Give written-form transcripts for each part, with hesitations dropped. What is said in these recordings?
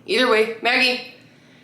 Either way, Maggie.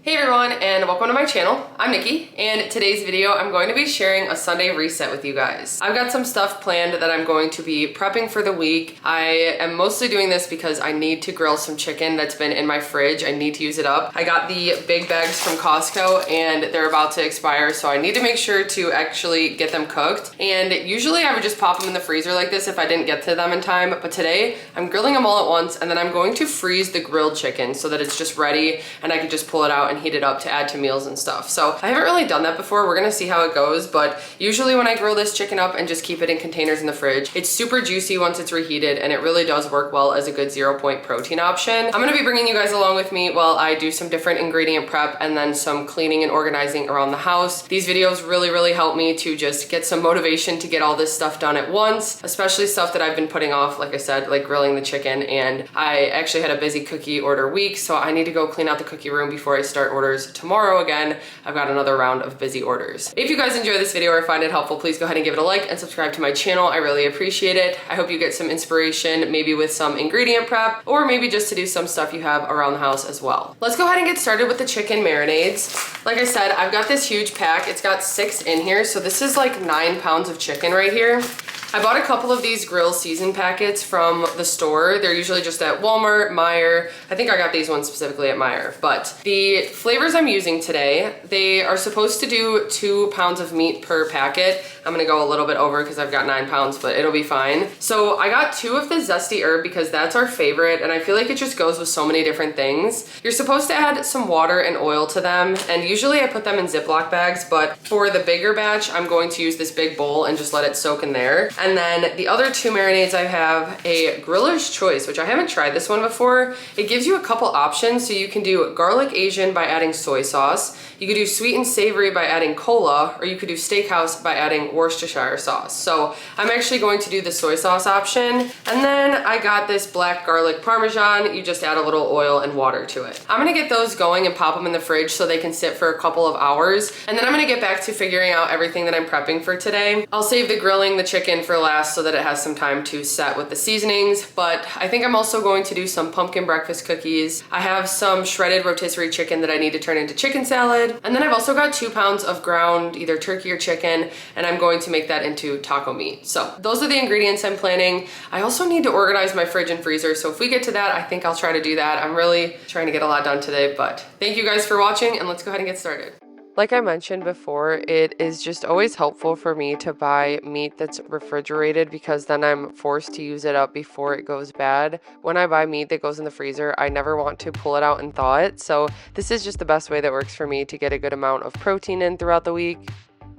Hey everyone, and welcome to my channel. I'm Nikki, and today's video I'm going to be sharing a Sunday reset with you guys. I've got some stuff planned that I'm going to be prepping for the week. I am mostly doing this because I need to grill some chicken that's been in my fridge. I need to use it up. I got the big bags from Costco and they're about to expire, so I need to make sure to actually get them cooked. And usually I would just pop them in the freezer like this if I didn't get to them in time, but today I'm grilling them all at once, and then I'm going to freeze the grilled chicken so that it's just ready and I can just pull it out and heat it up to add to meals and stuff. So I haven't really done that before. We're gonna see how it goes, but usually when I grill this chicken up and just keep it in containers in the fridge, it's super juicy once it's reheated, and it really does work well as a good 0-point protein option. I'm gonna be bringing you guys along with me while I do some different ingredient prep and then some cleaning and organizing around the house. These videos really help me to just get some motivation to get all this stuff done at once, especially stuff that I've been putting off, like I said, like grilling the chicken. And I actually had a busy cookie order week, so I need to go clean out the cookie room before I start orders tomorrow again. I've got another round of busy orders. If you guys enjoy this video or find it helpful, please go ahead and give it a like and subscribe to my channel. I really appreciate it. I hope you get some inspiration, maybe with some ingredient prep, or maybe just to do some stuff you have around the house as well. Let's go ahead and get started with the chicken marinades. Like I said, I've got this huge pack. It's got 6 in here, so this is like 9 pounds of chicken right here. I bought a couple of these grill season packets from the store. They're usually just at Walmart, Meijer. I think I got these ones specifically at Meijer. But the flavors I'm using today, they are supposed to do 2 pounds of meat per packet. I'm gonna go a little bit over because I've got 9 pounds, but it'll be fine. So I got 2 of the zesty herb because that's our favorite, and I feel like it just goes with so many different things. You're supposed to add some water and oil to them, and usually I put them in Ziploc bags, but for the bigger batch, I'm going to use this big bowl and just let it soak in there. And then the other 2 marinades, I have a Griller's Choice, which I haven't tried this one before. It gives you a couple options. So you can do garlic Asian by adding soy sauce. You could do sweet and savory by adding cola, or you could do steakhouse by adding Worcestershire sauce. So I'm actually going to do the soy sauce option. And then I got this black garlic Parmesan. You just add a little oil and water to it. I'm gonna get those going and pop them in the fridge so they can sit for a couple of hours. And then I'm gonna get back to figuring out everything that I'm prepping for today. I'll save the grilling the chicken for last so that it has some time to set with the seasonings. But I think I'm also going to do some pumpkin breakfast cookies. I have some shredded rotisserie chicken that I need to turn into chicken salad. And then I've also got 2 pounds of ground, either turkey or chicken, and I'm going to make that into taco meat. So those are the ingredients I'm planning. I also need to organize my fridge and freezer, so if we get to that, I think I'll try to do that. I'm really trying to get a lot done today, but thank you guys for watching, and let's go ahead and get started. Like I mentioned before, it is just always helpful for me to buy meat that's refrigerated because then I'm forced to use it up before it goes bad. When I buy meat that goes in the freezer, I never want to pull it out and thaw it. So this is just the best way that works for me to get a good amount of protein in throughout the week.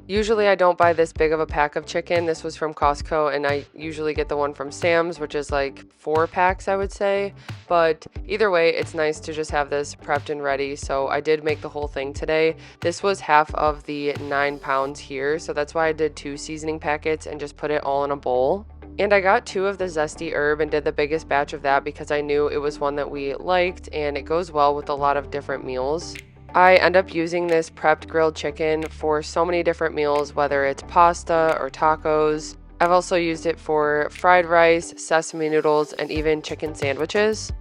Usually I don't buy this big of a pack of chicken. This was from Costco, and I usually get the one from Sam's, which is like 4 packs, I would say. But either way, it's nice to just have this prepped and ready. So I did make the whole thing today. This was half of the 9 pounds here, so that's why I did 2 seasoning packets and just put it all in a bowl. And I got 2 of the zesty herb and did the biggest batch of that because I knew it was one that we liked, and it goes well with a lot of different meals. I end up using this prepped grilled chicken for so many different meals, whether it's pasta or tacos. I've also used it for fried rice, sesame noodles, and even chicken sandwiches.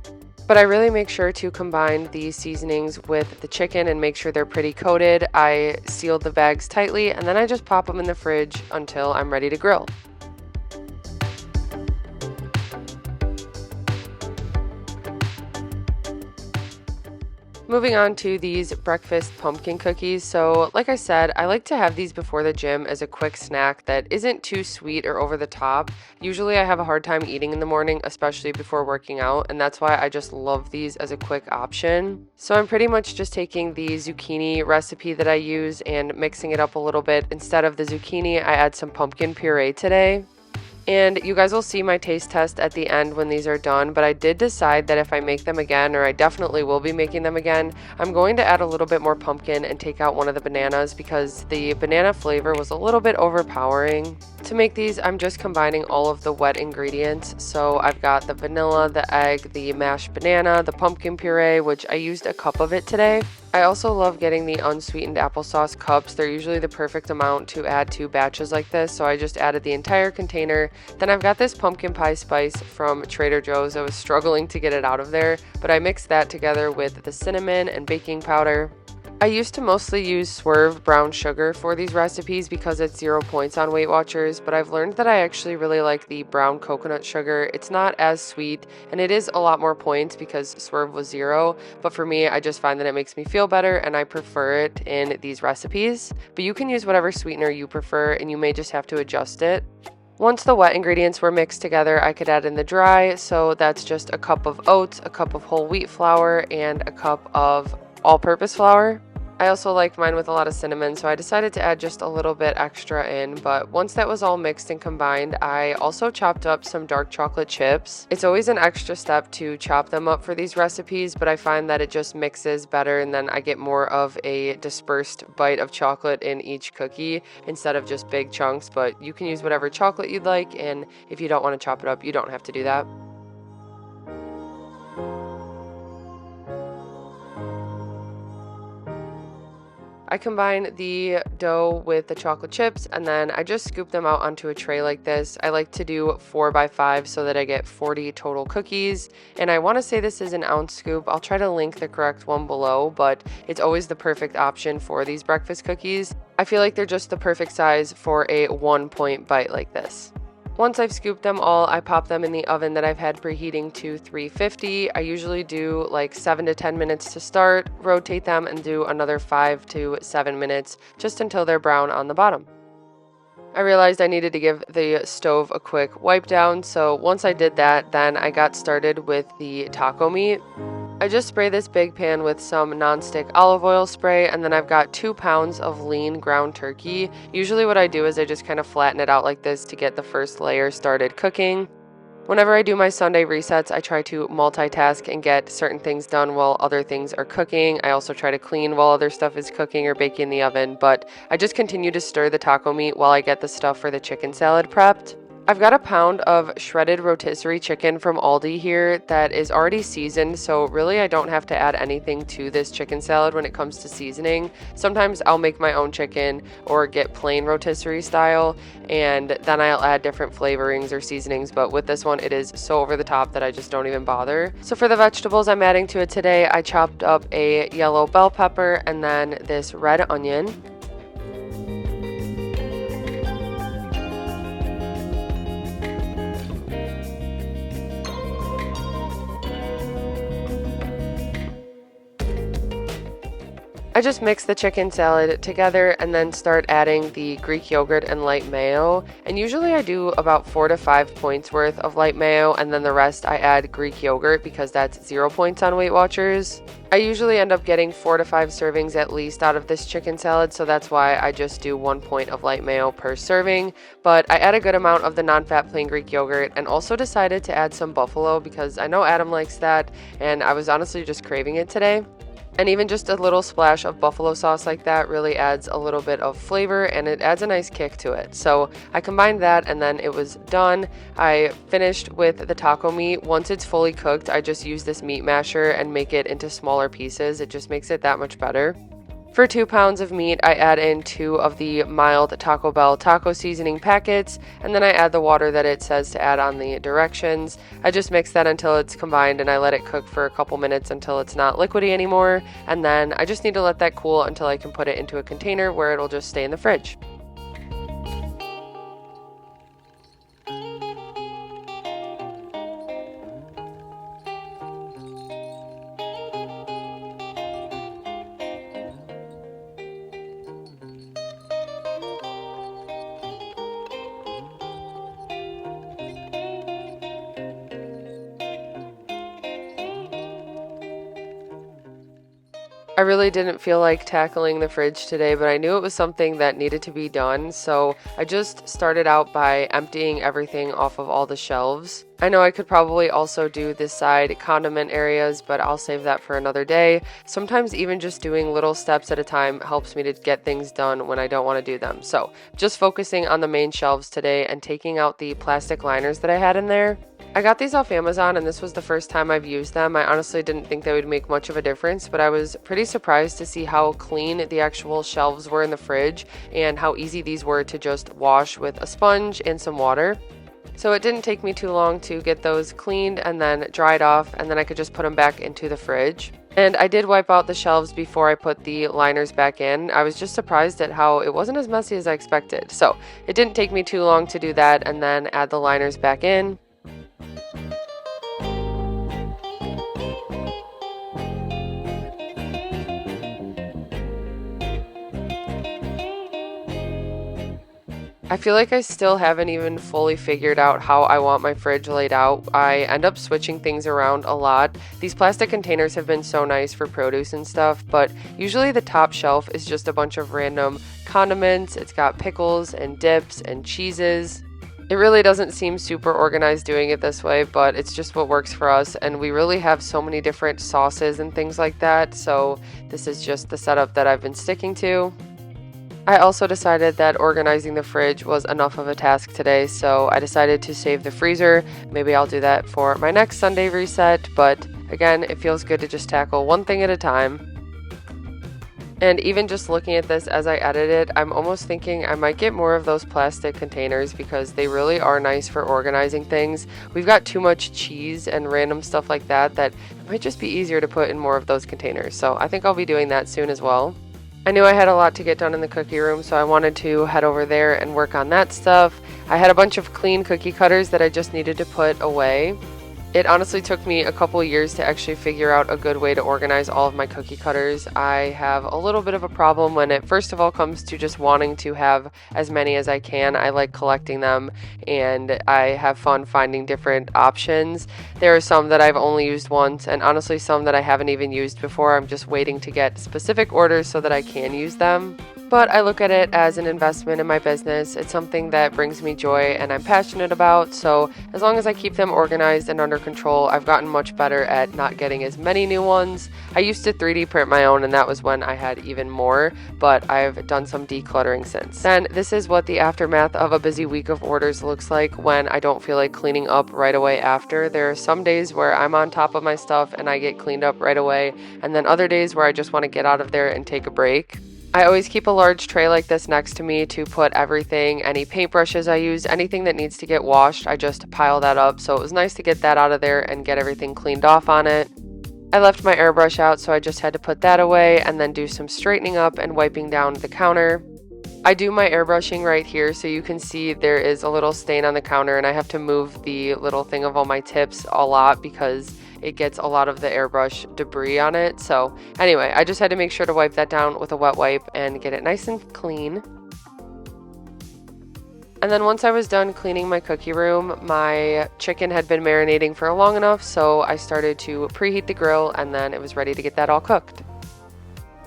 But I really make sure to combine the seasonings with the chicken and make sure they're pretty coated. I seal the bags tightly, and then I just pop them in the fridge until I'm ready to grill. Moving on to these breakfast pumpkin cookies. So like I said, I like to have these before the gym as a quick snack that isn't too sweet or over the top. Usually I have a hard time eating in the morning, especially before working out, and that's why I just love these as a quick option. So I'm pretty much just taking the zucchini recipe that I use and mixing it up a little bit. Instead of the zucchini, I add some pumpkin puree today. And you guys will see my taste test at the end when these are done, but I did decide that if I make them again, or I definitely will be making them again, I'm going to add a little bit more pumpkin and take out one of the bananas because the banana flavor was a little bit overpowering. To make these, I'm just combining all of the wet ingredients. So I've got the vanilla, the egg, the mashed banana, the pumpkin puree, which I used a cup of it today. I also love getting the unsweetened applesauce cups. They're usually the perfect amount to add to batches like this, so I just added the entire container. Then I've got this pumpkin pie spice from Trader Joe's. I was struggling to get it out of there, but I mixed that together with the cinnamon and baking powder. I used to mostly use Swerve brown sugar for these recipes because it's 0 points on Weight Watchers, but I've learned that I actually really like the brown coconut sugar. It's not as sweet, and it is a lot more points because Swerve was 0, but for me, I just find that it makes me feel better, and I prefer it in these recipes. But you can use whatever sweetener you prefer, and you may just have to adjust it. Once the wet ingredients were mixed together, I could add in the dry, so that's just a cup of oats, a cup of whole wheat flour, and a cup of all-purpose flour. I also like mine with a lot of cinnamon, so I decided to add just a little bit extra in, but once that was all mixed and combined, I also chopped up some dark chocolate chips. It's always an extra step to chop them up for these recipes, but I find that it just mixes better, and then I get more of a dispersed bite of chocolate in each cookie instead of just big chunks, but you can use whatever chocolate you'd like, and if you don't want to chop it up, you don't have to do that. I combine the dough with the chocolate chips, and then I just scoop them out onto a tray like this. I like to do 4 by 5 so that I get 40 total cookies, and I want to say this is an ounce scoop. I'll try to link the correct one below, but it's always the perfect option for these breakfast cookies. I feel like they're just the perfect size for a 1 point bite like this. Once I've scooped them all, I pop them in the oven that I've had preheating to 350. I usually do like 7 to 10 minutes to start, rotate them, and do another 5 to 7 minutes just until they're brown on the bottom. I realized I needed to give the stove a quick wipe down, so once I did that, then I got started with the taco meat. I just spray this big pan with some nonstick olive oil spray, and then I've got 2 pounds of lean ground turkey. Usually what I do is I just kind of flatten it out like this to get the first layer started cooking. Whenever I do my Sunday resets, I try to multitask and get certain things done while other things are cooking. I also try to clean while other stuff is cooking or baking in the oven, but I just continue to stir the taco meat while I get the stuff for the chicken salad prepped. I've got a pound of shredded rotisserie chicken from Aldi here that is already seasoned, so really I don't have to add anything to this chicken salad when it comes to seasoning. Sometimes I'll make my own chicken or get plain rotisserie style, and then I'll add different flavorings or seasonings, but with this one it is so over the top that I just don't even bother. So for the vegetables I'm adding to it today, I chopped up a yellow bell pepper and then this red onion. I just mix the chicken salad together and then start adding the Greek yogurt and light mayo. And usually I do about 4 to 5 points worth of light mayo, and then the rest I add Greek yogurt because that's 0 points on Weight Watchers. I usually end up getting 4 to 5 servings at least out of this chicken salad, so that's why I just do 1 point of light mayo per serving. But I add a good amount of the non-fat plain Greek yogurt, and also decided to add some buffalo because I know Adam likes that, and I was honestly just craving it today. And even just a little splash of buffalo sauce like that really adds a little bit of flavor, and it adds a nice kick to it. So I combined that, and then it was done. I finished with the taco meat. Once it's fully cooked, I just use this meat masher and make it into smaller pieces. It just makes it that much better. For 2 pounds of meat, I add in 2 of the mild Taco Bell taco seasoning packets, and then I add the water that it says to add on the directions. I just mix that until it's combined, and I let it cook for a couple minutes until it's not liquidy anymore, and then I just need to let that cool until I can put it into a container where it'll just stay in the fridge. I really didn't feel like tackling the fridge today, but I knew it was something that needed to be done, so I just started out by emptying everything off of all the shelves. I know I could probably also do this side condiment areas, but I'll save that for another day. Sometimes even just doing little steps at a time helps me to get things done when I don't want to do them. So just focusing on the main shelves today and taking out the plastic liners that I had in there. I got these off Amazon and this was the first time I've used them. I honestly didn't think they would make much of a difference, but I was pretty surprised to see how clean the actual shelves were in the fridge and how easy these were to just wash with a sponge and some water. So it didn't take me too long to get those cleaned and then dried off, and then I could just put them back into the fridge. And I did wipe out the shelves before I put the liners back in. I was just surprised at how it wasn't as messy as I expected. So it didn't take me too long to do that and then add the liners back in. I feel like I still haven't even fully figured out how I want my fridge laid out. I end up switching things around a lot. These plastic containers have been so nice for produce and stuff, but usually the top shelf is just a bunch of random condiments. It's got pickles and dips and cheeses. It really doesn't seem super organized doing it this way, but it's just what works for us, and we really have so many different sauces and things like that, so this is just the setup that I've been sticking to. I also decided that organizing the fridge was enough of a task today, so I decided to save the freezer. Maybe I'll do that for my next Sunday reset, but again, it feels good to just tackle one thing at a time. And even just looking at this as I edit it, I'm almost thinking I might get more of those plastic containers because they really are nice for organizing things. We've got too much cheese and random stuff like that it might just be easier to put in more of those containers, so I think I'll be doing that soon as well. I knew I had a lot to get done in the cookie room, so I wanted to head over there and work on that stuff. I had a bunch of clean cookie cutters that I just needed to put away. It honestly took me a couple years to actually figure out a good way to organize all of my cookie cutters. I have a little bit of a problem when it first of all comes to just wanting to have as many as I can. I like collecting them and I have fun finding different options. There are some that I've only used once and honestly some that I haven't even used before. I'm just waiting to get specific orders so that I can use them. But I look at it as an investment in my business. It's something that brings me joy and I'm passionate about, so as long as I keep them organized and under control, I've gotten much better at not getting as many new ones. I used to 3D print my own and that was when I had even more, but I've done some decluttering since. Then this is what the aftermath of a busy week of orders looks like when I don't feel like cleaning up right away after. There are some days where I'm on top of my stuff and I get cleaned up right away, and then other days where I just want to get out of there and take a break. I always keep a large tray like this next to me to put everything, any paintbrushes I use, anything that needs to get washed, I just pile that up, so it was nice to get that out of there and get everything cleaned off on it. I left my airbrush out, so I just had to put that away and then do some straightening up and wiping down the counter. I do my airbrushing right here, so you can see there is a little stain on the counter and I have to move the little thing of all my tips a lot because it gets a lot of the airbrush debris on it. So anyway, I just had to make sure to wipe that down with a wet wipe and get it nice and clean. And then once I was done cleaning my cookie room, my chicken had been marinating for long enough, so I started to preheat the grill and then it was ready to get that all cooked.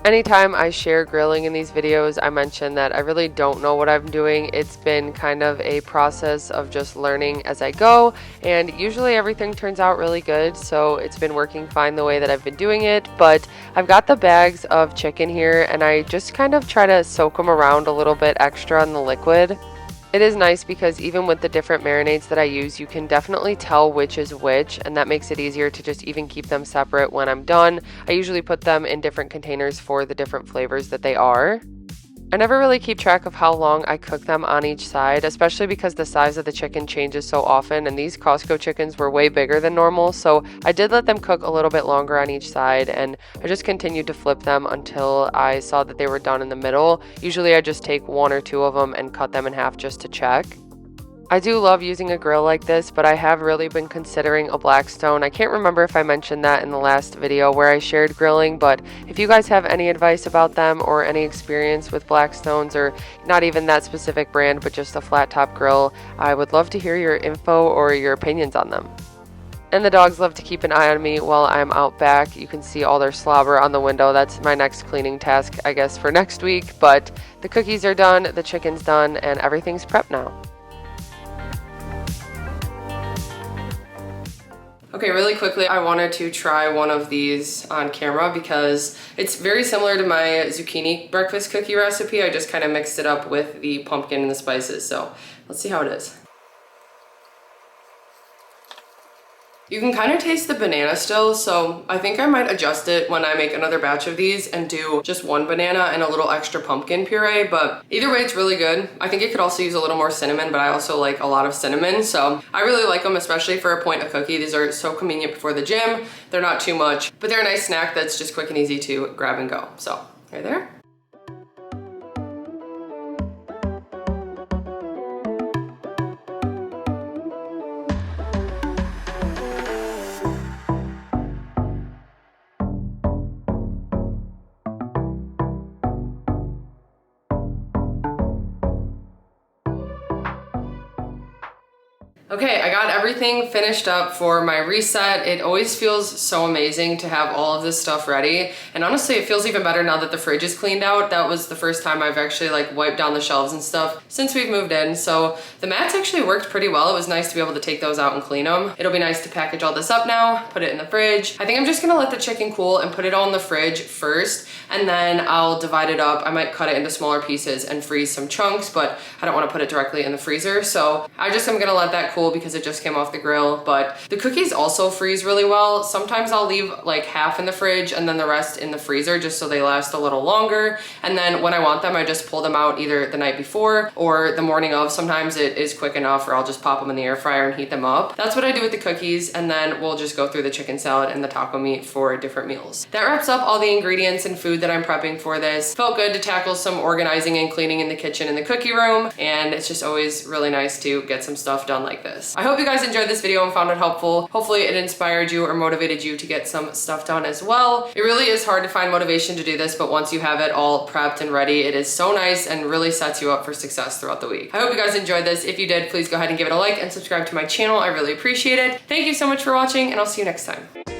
Anytime I share grilling in these videos, I mention that I really don't know what I'm doing. It's been kind of a process of just learning as I go, and usually everything turns out really good, so it's been working fine the way that I've been doing it. But I've got the bags of chicken here, and I just kind of try to soak them around a little bit extra in the liquid. It is nice because even with the different marinades that I use, you can definitely tell which is which, and that makes it easier to just even keep them separate when I'm done. I usually put them in different containers for the different flavors that they are. I never really keep track of how long I cook them on each side, especially because the size of the chicken changes so often, and these Costco chickens were way bigger than normal, so I did let them cook a little bit longer on each side, and I just continued to flip them until I saw that they were done in the middle. Usually I just take one or two of them and cut them in half just to check. I do love using a grill like this, but I have really been considering a Blackstone. I can't remember if I mentioned that in the last video where I shared grilling, but if you guys have any advice about them or any experience with Blackstones, or not even that specific brand, but just a flat top grill, I would love to hear your info or your opinions on them. And the dogs love to keep an eye on me while I'm out back. You can see all their slobber on the window. That's my next cleaning task, I guess, for next week. But the cookies are done, the chicken's done, and everything's prepped now. Okay, really quickly, I wanted to try one of these on camera because it's very similar to my zucchini breakfast cookie recipe. I just kind of mixed it up with the pumpkin and the spices. So let's see how it is. You can kind of taste the banana still, so I think I might adjust it when I make another batch of these and do just one banana and a little extra pumpkin puree, but either way, it's really good. I think it could also use a little more cinnamon, but I also like a lot of cinnamon, so I really like them, especially for a point a cookie. These are so convenient before the gym. They're not too much, but they're a nice snack that's just quick and easy to grab and go. So, right there. Okay, I got everything finished up for my reset. It always feels so amazing to have all of this stuff ready. And honestly, it feels even better now that the fridge is cleaned out. That was the first time I've actually like wiped down the shelves and stuff since we've moved in. So the mats actually worked pretty well. It was nice to be able to take those out and clean them. It'll be nice to package all this up now, put it in the fridge. I think I'm just gonna let the chicken cool and put it all in the fridge first, and then I'll divide it up. I might cut it into smaller pieces and freeze some chunks, but I don't wanna put it directly in the freezer. So I just am gonna let that cool because it just came off the grill. But the cookies also freeze really well. Sometimes I'll leave like half in the fridge and then the rest in the freezer just so they last a little longer. And then when I want them, I just pull them out either the night before or the morning of. Sometimes it is quick enough, or I'll just pop them in the air fryer and heat them up. That's what I do with the cookies, and then we'll just go through the chicken salad and the taco meat for different meals. That wraps up all the ingredients and food that I'm prepping for this. Felt good to tackle some organizing and cleaning in the kitchen and the cookie room, and it's just always really nice to get some stuff done like this. I hope you guys enjoyed this video and found it helpful. Hopefully it inspired you or motivated you to get some stuff done as well. It really is hard to find motivation to do this, but once you have it all prepped and ready, it is so nice and really sets you up for success throughout the week. I hope you guys enjoyed this. If you did, please go ahead and give it a like and subscribe to my channel. I really appreciate it. Thank you so much for watching, and I'll see you next time.